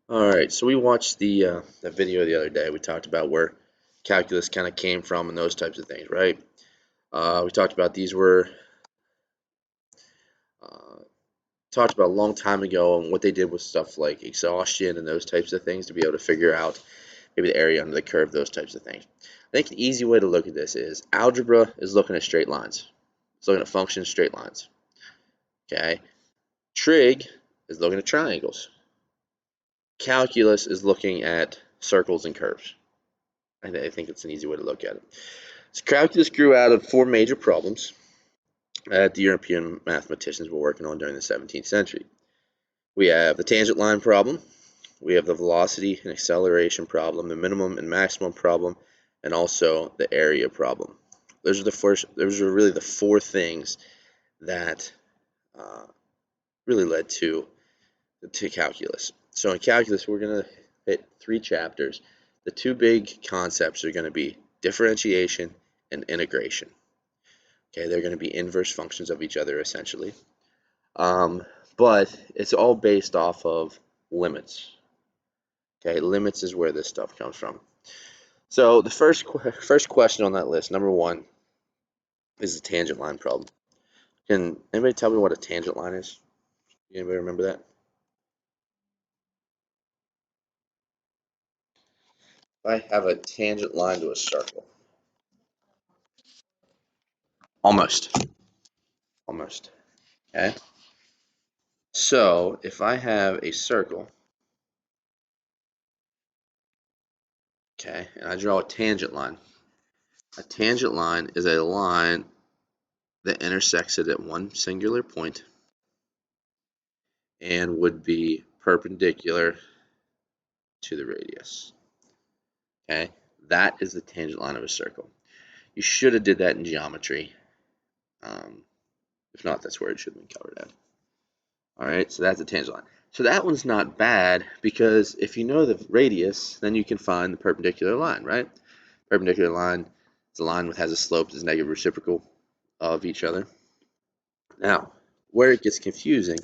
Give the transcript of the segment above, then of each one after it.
All right, so we watched the video the other day. We talked about where calculus kind of came from and those types of things, right? We talked about these were uh, talked about a long time ago and what they did with stuff like exhaustion and those types of things to be able to figure out maybe the area under the curve, those types of things. I think an easy way to look at this is algebra is looking at straight lines. It's looking at functions, straight lines. Okay, trig is looking at triangles. Calculus is looking at circles and curves. I think it's an easy way to look at it. So calculus grew out of four major problems that the European mathematicians were working on during the 17th century. We have the tangent line problem, we have the velocity and acceleration problem, the minimum and maximum problem, and also the area problem. Those are really the four things that uh, really led to calculus. So in calculus, we're going to hit three chapters. The two big concepts are going to be differentiation and integration. Okay, they're going to be inverse functions of each other essentially. Um, but it's all based off of limits. Okay, limits is where this stuff comes from. So the first question on that list, number one, is the tangent line problem. Can anybody tell me what a tangent line is? Anybody remember that? If I have a tangent line to a circle. Almost. Almost. Okay. So if I have a circle, okay, and I draw a tangent line. A tangent line is a line that intersects it at one singular point and would be perpendicular to the radius. Okay, that is the tangent line of a circle. You should have did that in geometry. Um, if not, that's where it should have been covered at. All right, so that's a tangent line. So that one's not bad because if you know the radius, then you can find the perpendicular line, right? Perpendicular line is a line that has a slope that's negative reciprocal of each other. Now, where it gets confusing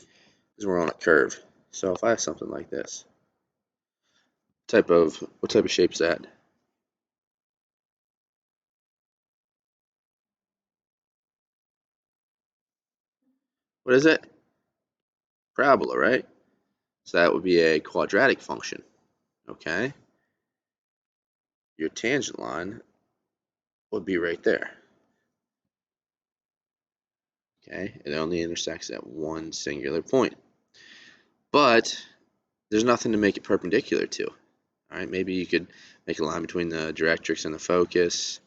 is we're on a curve. So if I have something like this, what type of shape is that? What is it? Parabola, right? So that would be a quadratic function. Okay, your tangent line would be right there. Okay, it only intersects at one singular point. But there's nothing to make it perpendicular to. All right, maybe you could make a line between the directrix and the focus,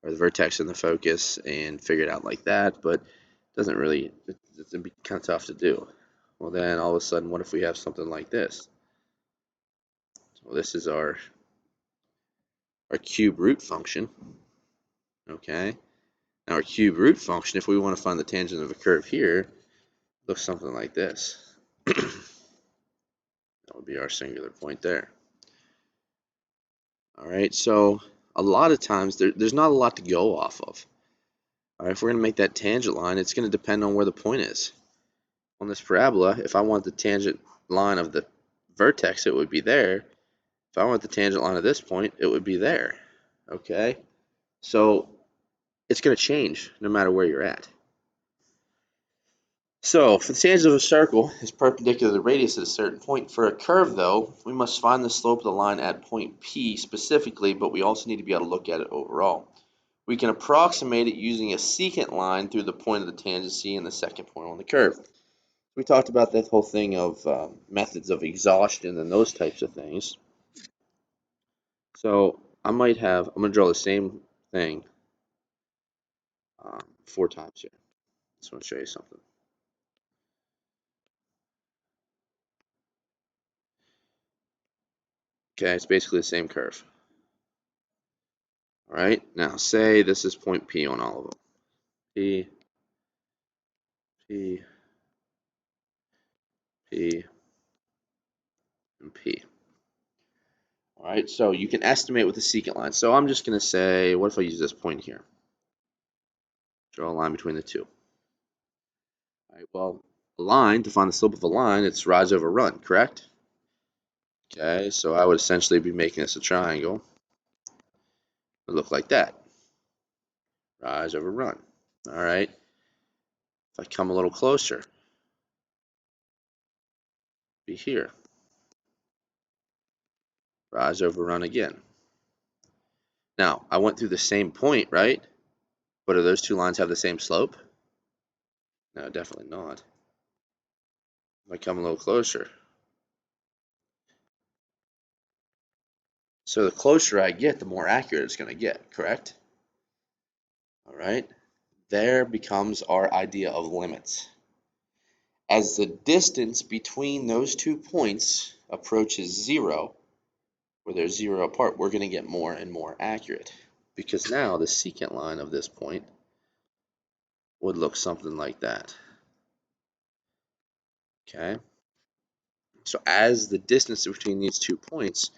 or the vertex and the focus, and figure it out like that. But it doesn't really, it's kind of tough to do. Well, then all of a sudden, what if we have something like this? Well, this is our cube root function. Okay, now our cube root function, if we want to find the tangent of a curve here, looks something like this. That would be our singular point there. All right, so a lot of times there's not a lot to go off of. All right, if we're going to make that tangent line, it's going to depend on where the point is. On this parabola, if I want the tangent line of the vertex, it would be there. If I want the tangent line of this point, it would be there. Okay, so it's going to change no matter where you're at. So for the tangent of a circle is perpendicular to the radius at a certain point. For a curve, though, we must find the slope of the line at point P specifically, but we also need to be able to look at it overall. We can approximate it using a secant line through the point of the tangency and the second point on the curve. We talked about that whole thing of methods of exhaustion and those types of things. So I'm going to draw the same thing four times here. Just want to show you something. Okay, it's basically the same curve. All right, now say this is point P on all of them. P, P, P, and P. All right, so you can estimate with the secant line. So I'm just going to say, what if I use this point here? Draw a line between the two. All right, well, a line, to find the slope of a line, it's rise over run, correct? Okay, so I would essentially be making this a triangle. It would look like that. Rise over run. All right. If I come a little closer, be here. Rise over run again. Now, I went through the same point, right? But do those two lines have the same slope? No, definitely not. If I come a little closer. So the closer I get, the more accurate it's going to get, correct? All right. There becomes our idea of limits. As the distance between those 2 points approaches 0, where they're 0 apart, we're going to get more and more accurate. Because now the secant line of this point would look something like that. Okay? So as the distance between these 2 points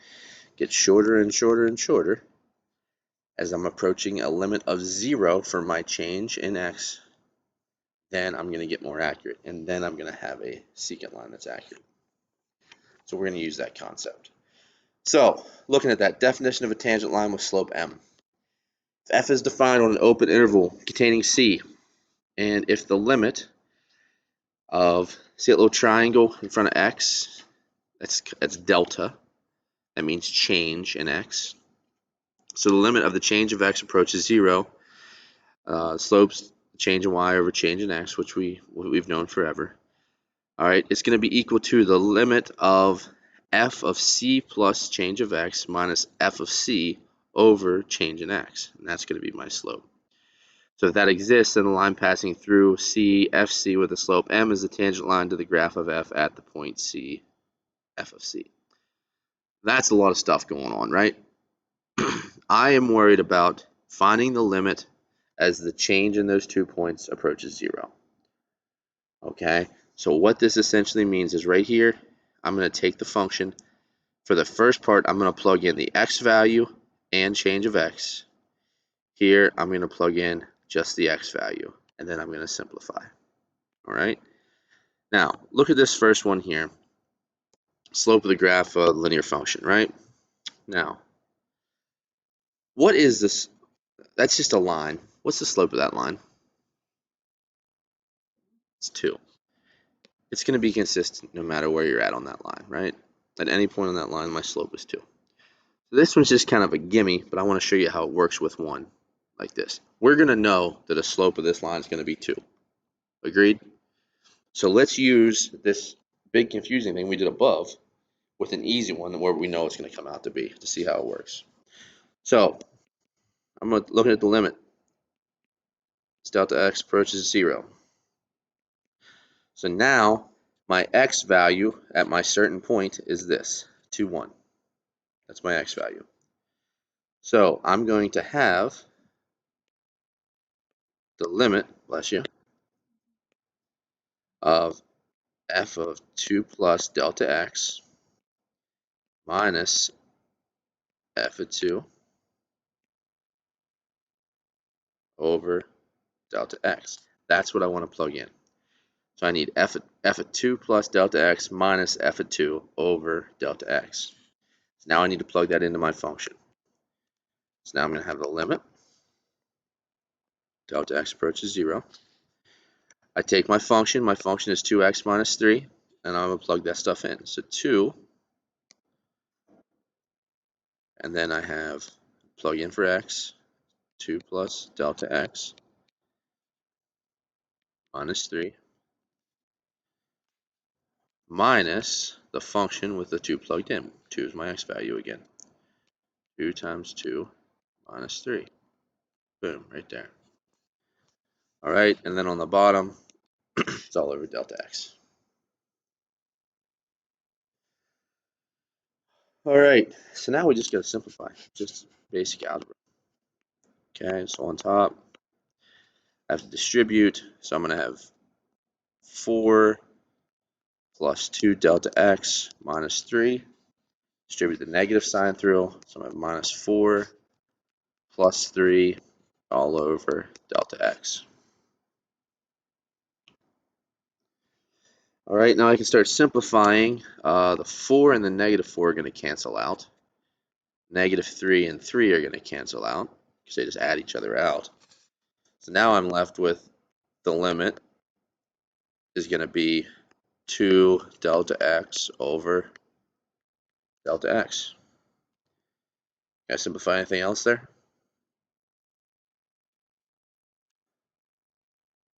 gets shorter and shorter and shorter, as I'm approaching a limit of 0 for my change in x, then I'm going to get more accurate, and then I'm going to have a secant line that's accurate. So we're going to use that concept. So, looking at that definition of a tangent line with slope m. If f is defined on an open interval containing c, and if the limit of, see that little triangle in front of x, that's delta, that means change in x. So the limit of the change of x approaches 0, slopes change in y over change in x, which we've known forever. All right, it's going to be equal to the limit of f of c plus change of x minus f of c over change in x, and that's going to be my slope. So if that exists, then the line passing through c, fc with a slope m is the tangent line to the graph of f at the point c, f of c. That's a lot of stuff going on, right? I am worried about finding the limit as the change in those 2 points approaches 0. Okay, so what this essentially means is right here, I'm going to take the function. For the first part, I'm going to plug in the x value and change of x. Here, I'm going to plug in just the x value, and then I'm going to simplify. All right. Now, look at this first one here. Slope of the graph of linear function, right? Now, what is this? That's just a line. What's the slope of that line? It's 2. It's going to be consistent no matter where you're at on that line, right? At any point on that line, my slope is 2. So this one's just kind of a gimme, but I want to show you how it works with one like this. We're going to know that the slope of this line is going to be 2. Agreed? So let's use this big confusing thing we did above with an easy one where we know it's going to come out to see how it works. So I'm looking at the limit. It's delta x approaches 0. So now my x value at my certain point is this, 2, 1. That's my x value. So I'm going to have the limit, bless you, of f of 2 plus delta x minus f of 2 over delta x. That's what I want to plug in. So I need f of 2 plus delta x minus f of 2 over delta x. So now I need to plug that into my function. So now I'm going to have the limit. Delta x approaches 0. I take my function. My function is 2x minus 3. And I'm going to plug that stuff in. So 2. And then I have plug in for x. 2 plus delta x minus 3 minus the function with the 2 plugged in. 2 is my x value again. 2 times 2 minus 3. Boom, right there. All right, and then on the bottom, it's all over delta x. All right, so now we just got to simplify, just basic algebra. Okay, so on top, I have to distribute, so I'm going to have 4 plus 2 delta x minus 3. Distribute the negative sign through, so I'm going to have minus 4 plus 3 all over delta x. All right, now I can start simplifying. The 4 and the negative 4 are going to cancel out. Negative 3 and 3 are going to cancel out because they just add each other out. So now I'm left with the limit is going to be 2 delta x over delta x. Can I simplify anything else there?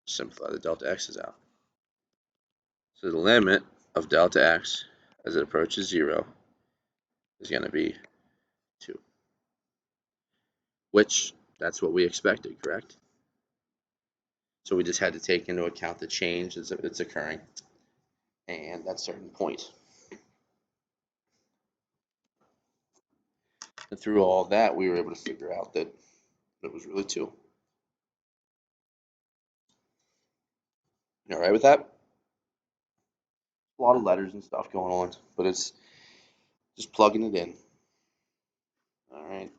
Simplify the delta x's out. So the limit of delta x as it approaches 0 is going to be 2, which that's what we expected, correct? So we just had to take into account the change that's occurring and that certain point. And through all that, we were able to figure out that it was really 2. All right with that? A lot of letters and stuff going on, but it's just plugging it in. All right.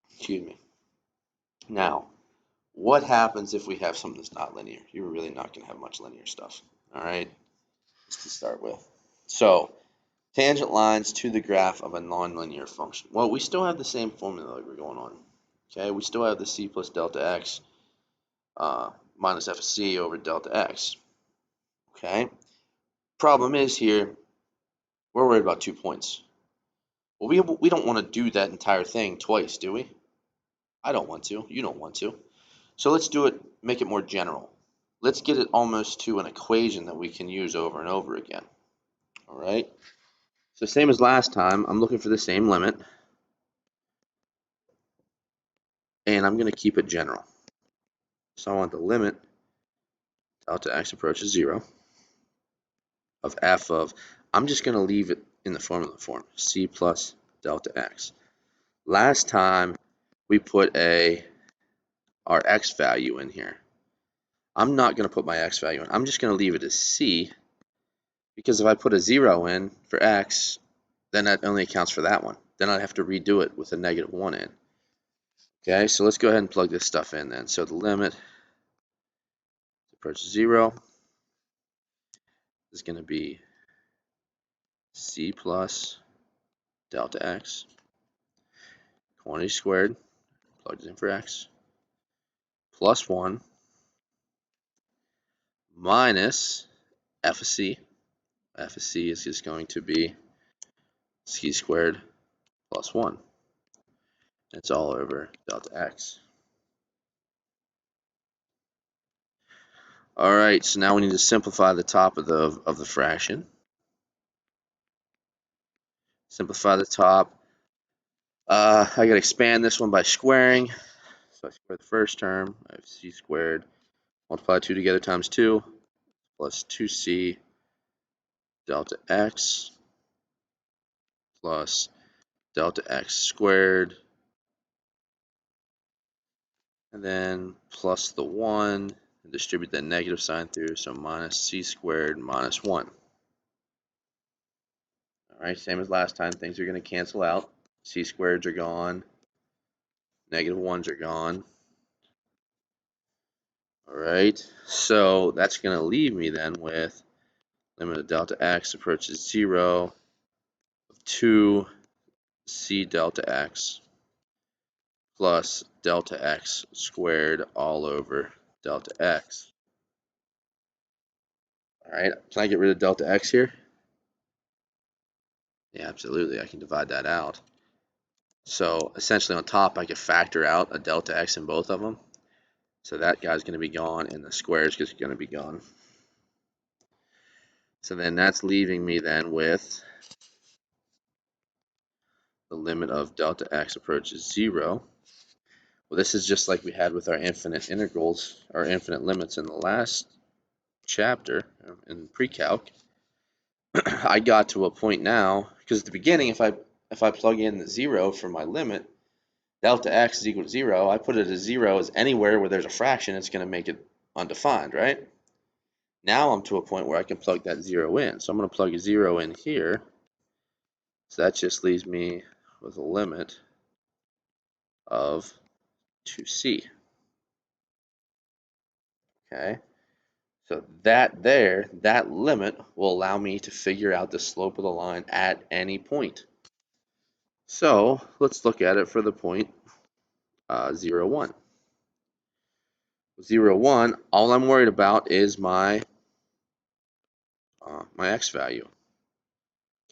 Excuse me. Now, what happens if we have something that's not linear? You're really not going to have much linear stuff. All right. Just to start with. So, tangent lines to the graph of a nonlinear function. Well, we still have the same formula that we're going on. Okay, we still have the c plus delta x minus f of c over delta x. Okay. Problem is here, we're worried about 2 points. Well, we don't want to do that entire thing twice, do we? I don't want to. You don't want to. So let's do it, make it more general. Let's get it almost to an equation that we can use over and over again. All right. So same as last time, I'm looking for the same limit. And I'm going to keep it general. So I want the limit delta x approaches 0 of f of, I'm just going to leave it in the formula form, c plus delta x. Last time we put our x value in here. I'm not going to put my x value in. I'm just going to leave it as c, because if I put a 0 in for x, then that only accounts for that one. Then I'd have to redo it with a negative 1 in. Okay, so let's go ahead and plug this stuff in then. So the limit approaches 0 is going to be c plus delta x, quantity squared, plugged in for x, plus 1 minus f of c. F of c is just going to be c squared plus 1. It's all over delta x. All right, so now we need to simplify the top of the fraction. Simplify the top. I got to expand this one by squaring. So I square the first term. I have c squared. Multiply 2 together times 2 plus 2c delta x plus delta x squared. And then plus the 1. And distribute that negative sign through. So minus c squared minus 1. All right, same as last time. Things are going to cancel out. C squareds are gone. Negative 1s are gone. All right, so that's going to leave me then with limit of delta x approaches 0 of 2c delta x plus delta x squared all over delta x. All right, can I get rid of delta x here? Yeah, absolutely. I can divide that out. So essentially on top, I could factor out a delta x in both of them. So that guy's going to be gone, and the squares is going to be gone. So then that's leaving me then with the limit of delta x approaches 0. Well, this is just like we had with our infinite integrals, our infinite limits in the last chapter in pre-calc. I got to a point now, because at the beginning, if I plug in the 0 for my limit, delta x is equal to 0, I put it as 0 as anywhere where there's a fraction, it's going to make it undefined, right? Now I'm to a point where I can plug that 0 in. So I'm going to plug a 0 in here. So that just leaves me with a limit of 2c. Okay. So that limit will allow me to figure out the slope of the line at any point. So let's look at it for the point 0, 1. 0, 1, all I'm worried about is my x value.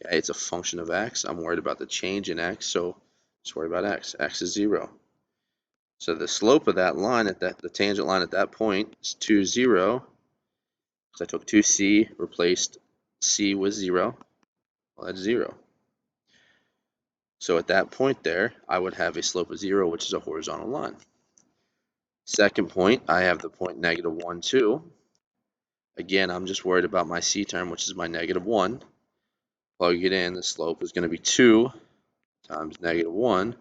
Okay, it's a function of x. I'm worried about the change in x, so just worry about x. X is 0. So the slope of that line the tangent line at that point is 2, 0. So I took 2c, replaced c with 0. Well, that's 0. So at that point there, I would have a slope of 0, which is a horizontal line. Second point, I have the point negative 1, 2. Again, I'm just worried about my c term, which is my negative 1. Plug it in, the slope is going to be 2 times negative 1,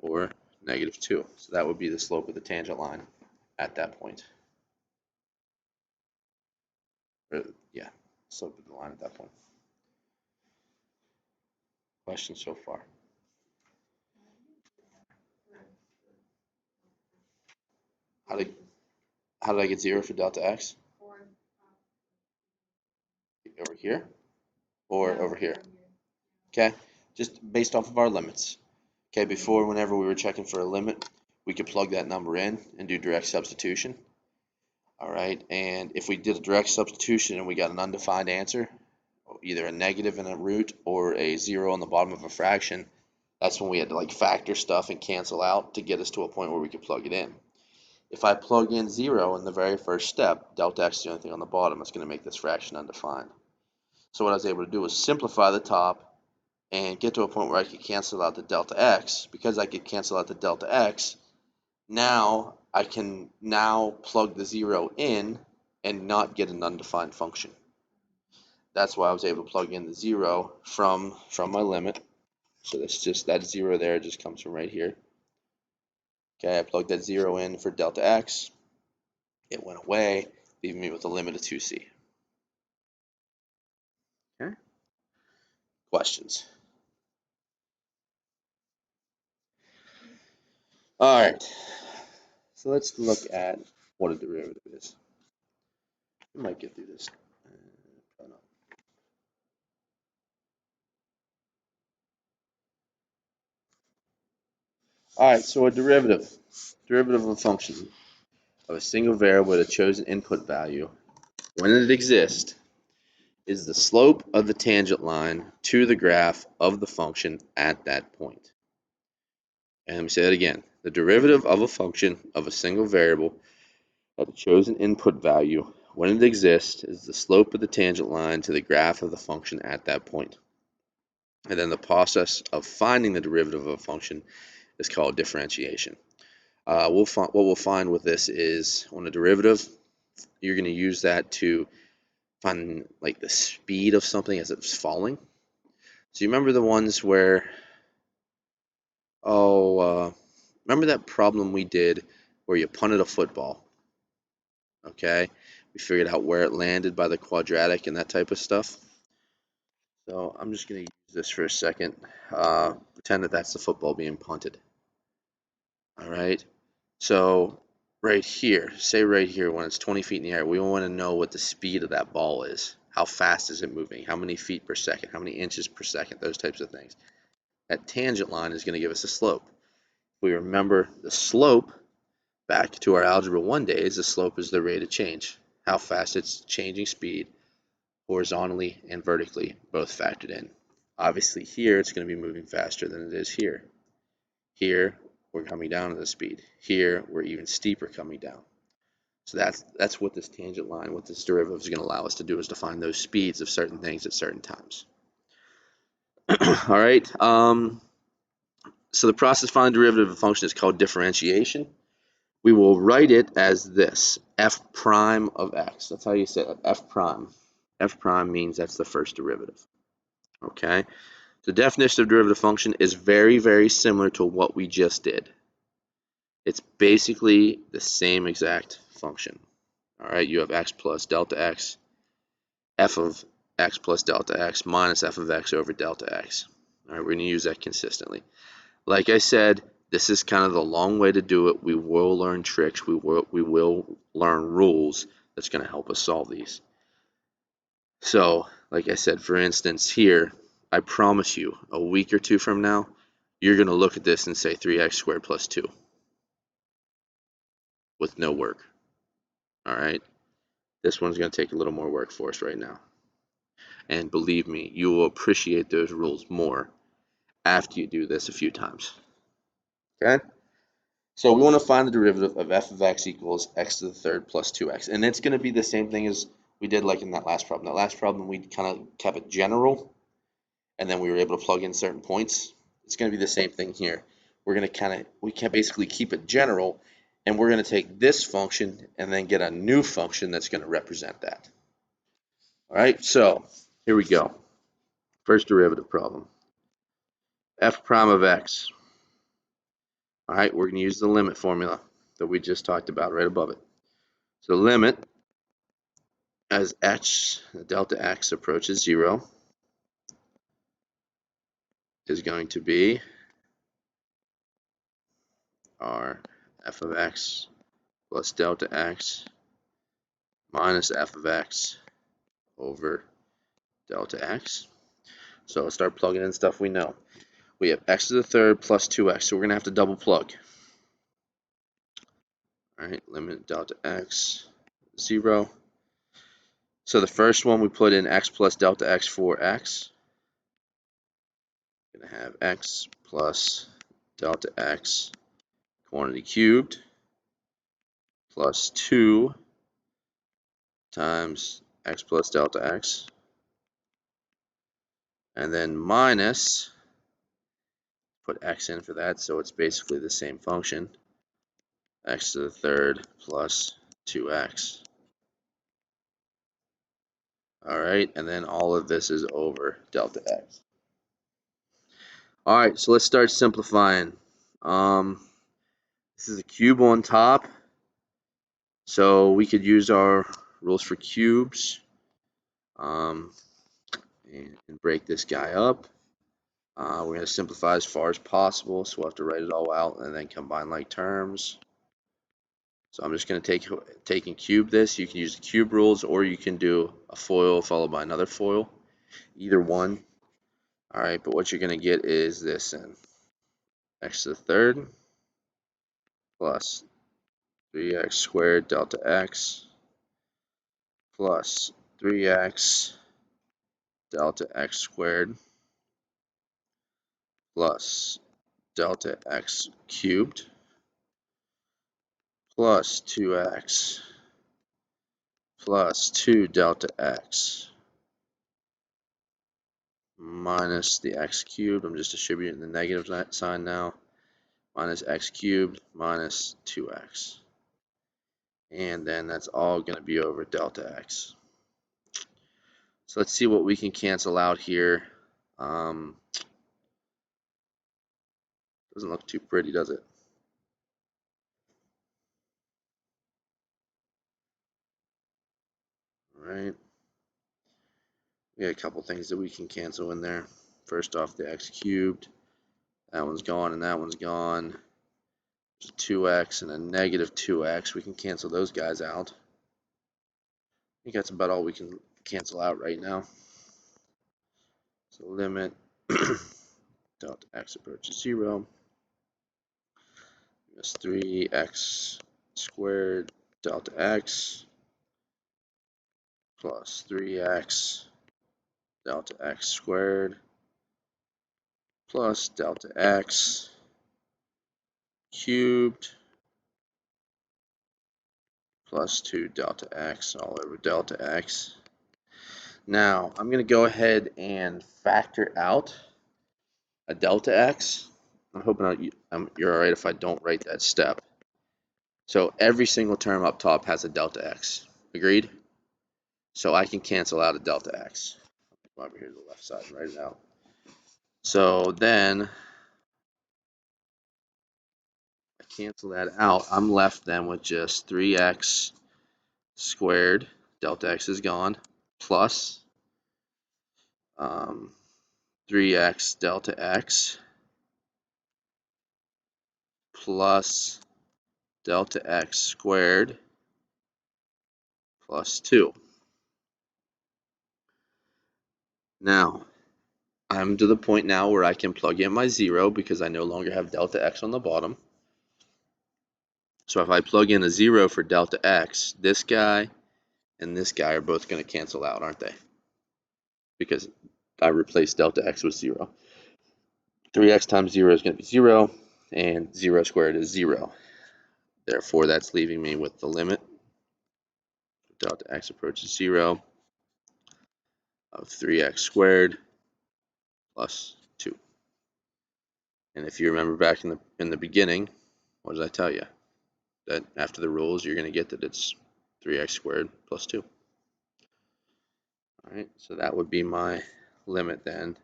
or negative 2. So that would be the slope of the tangent line at that point. Yeah, slope of the line at that point. Questions so far? How did I get 0 for delta x? Over here? Or over here? Okay, just based off of our limits. Okay, before, whenever we were checking for a limit, we could plug that number in and do direct substitution. All right, and if we did a direct substitution and we got an undefined answer, either a negative in a root or a 0 on the bottom of a fraction, that's when we had to like factor stuff and cancel out to get us to a point where we could plug it in. If I plug in 0 in the very first step, delta x is the only thing on the bottom that's going to make this fraction undefined. So what I was able to do was simplify the top and get to a point where I could cancel out the delta x. Because I could cancel out the delta x, now I can now plug the 0 in and not get an undefined function. That's why I was able to plug in the 0 from my limit. So that's just that 0 there just comes from right here. Okay, I plugged that 0 in for delta x. It went away, leaving me with a limit of 2c. Okay. Questions? All right. So let's look at what a derivative is. We might get through this. All right, so a derivative of a function of a single variable with a chosen input value, when it exists, is the slope of the tangent line to the graph of the function at that point. And let me say that again. The derivative of a function of a single variable at a chosen input value, when it exists, is the slope of the tangent line to the graph of the function at that point. And then the process of finding the derivative of a function is called differentiation. What we'll find with this is on a derivative, you're going to use that to find like the speed of something as it's falling. So you remember the ones where, remember that problem we did where you punted a football? Okay, we figured out where it landed by the quadratic and that type of stuff. So I'm just going to use this for a second. Pretend that that's the football being punted. All right. So right here, say right here when it's 20 feet in the air, we want to know what the speed of that ball is. How fast is it moving? How many feet per second? How many inches per second? Those types of things. That tangent line is going to give us a slope. If we remember the slope back to our Algebra 1 days, the slope is the rate of change. How fast it's changing speed horizontally and vertically, both factored in. Obviously here it's going to be moving faster than it is here. Here we're coming down to the speed. Here we're even steeper coming down. So that's what this tangent line, what this derivative is going to allow us to do, is to find those speeds of certain things at certain times. All right. So the process of finding the derivative of a function is called differentiation. We will write it as this, f prime of x. That's how you say it, f prime. F prime means that's the first derivative. Okay. The definition of derivative function is very, very similar to what we just did. It's basically the same exact function. All right, you have x plus delta x, f of x plus delta x minus f of x over delta x. All right, we're going to use that consistently. Like I said, this is kind of the long way to do it. We will learn tricks. We will learn rules that's going to help us solve these. So, like I said, for instance, here, I promise you, a week or two from now, you're going to look at this and say 3x squared plus 2 with no work. All right? This one's going to take a little more work for us right now. And believe me, you will appreciate those rules more after you do this a few times. Okay? So we want to find the derivative of f of x equals x to the third plus 2x. And it's going to be the same thing as we did like in that last problem. That last problem, we kind of kept it general, and then we were able to plug in certain points. It's going to be the same thing here. We can basically keep it general, and we're going to take this function and then get a new function that's going to represent that. All right, so here we go. First derivative problem. F prime of x. All right, we're going to use the limit formula that we just talked about right above it. So limit as delta x approaches 0 is going to be our f of x plus delta x minus f of x over delta x. So let's start plugging in stuff we know. We have x to the third plus 2x, so we're going to have to double plug. All right, limit delta x 0. So the first one we put in x plus delta x for x. We're going to have x plus delta x quantity cubed plus 2 times x plus delta x, and then minus, put x in for that, so it's basically the same function, x to the third plus 2x. All right, and then all of this is over delta x. All right, so let's start simplifying. This is a cube on top, so we could use our rules for cubes and break this guy up. We're going to simplify as far as possible, so we'll have to write it all out and then combine like terms. So I'm just going to take and cube this. You can use the cube rules, or you can do a FOIL followed by another FOIL. Either one. All right, but what you're going to get is this, and x to the third plus 3x squared delta x plus 3x delta x squared plus delta x cubed plus 2x plus 2 delta x minus the x cubed. I'm just distributing the negative sign now. Minus x cubed minus 2x. And then that's all going to be over delta x. So let's see what we can cancel out here. Doesn't look too pretty, does it? All right. We got a couple things that we can cancel in there. First off, the x cubed. That one's gone and that one's gone. There's a 2x and a negative 2x. We can cancel those guys out. I think that's about all we can cancel out right now. So limit delta x approaches 0. That's 3x squared delta x plus 3x delta x squared plus delta x cubed plus 2 delta x all over delta x. Now I'm going to go ahead and factor out a delta x. I'm hoping you're alright if I don't write that step. So every single term up top has a delta x. Agreed? So I can cancel out a delta x. Come over here to the left side and write it out. So then I cancel that out. I'm left then with just 3x squared, delta x is gone, plus 3x delta x plus delta x squared plus 2. Now, I'm to the point now where I can plug in my 0 because I no longer have delta x on the bottom. So if I plug in a 0 for delta x, this guy and this guy are both going to cancel out, aren't they? Because I replaced delta x with 0. 3x times 0 is going to be 0, and 0 squared is 0. Therefore, that's leaving me with the limit delta x approaches 0 of 3x squared plus 2. And if you remember back in the beginning, what did I tell you? That after the rules, you're going to get that it's 3x squared plus 2. All right, so that would be my limit then.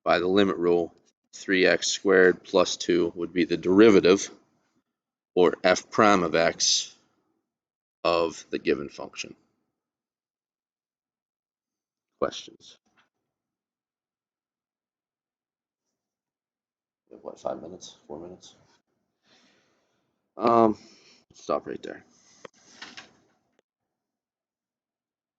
By the limit rule, 3x squared plus 2 would be the derivative, or f prime of x, of the given function. Questions? We have what, 5 minutes? 4 minutes? Stop right there.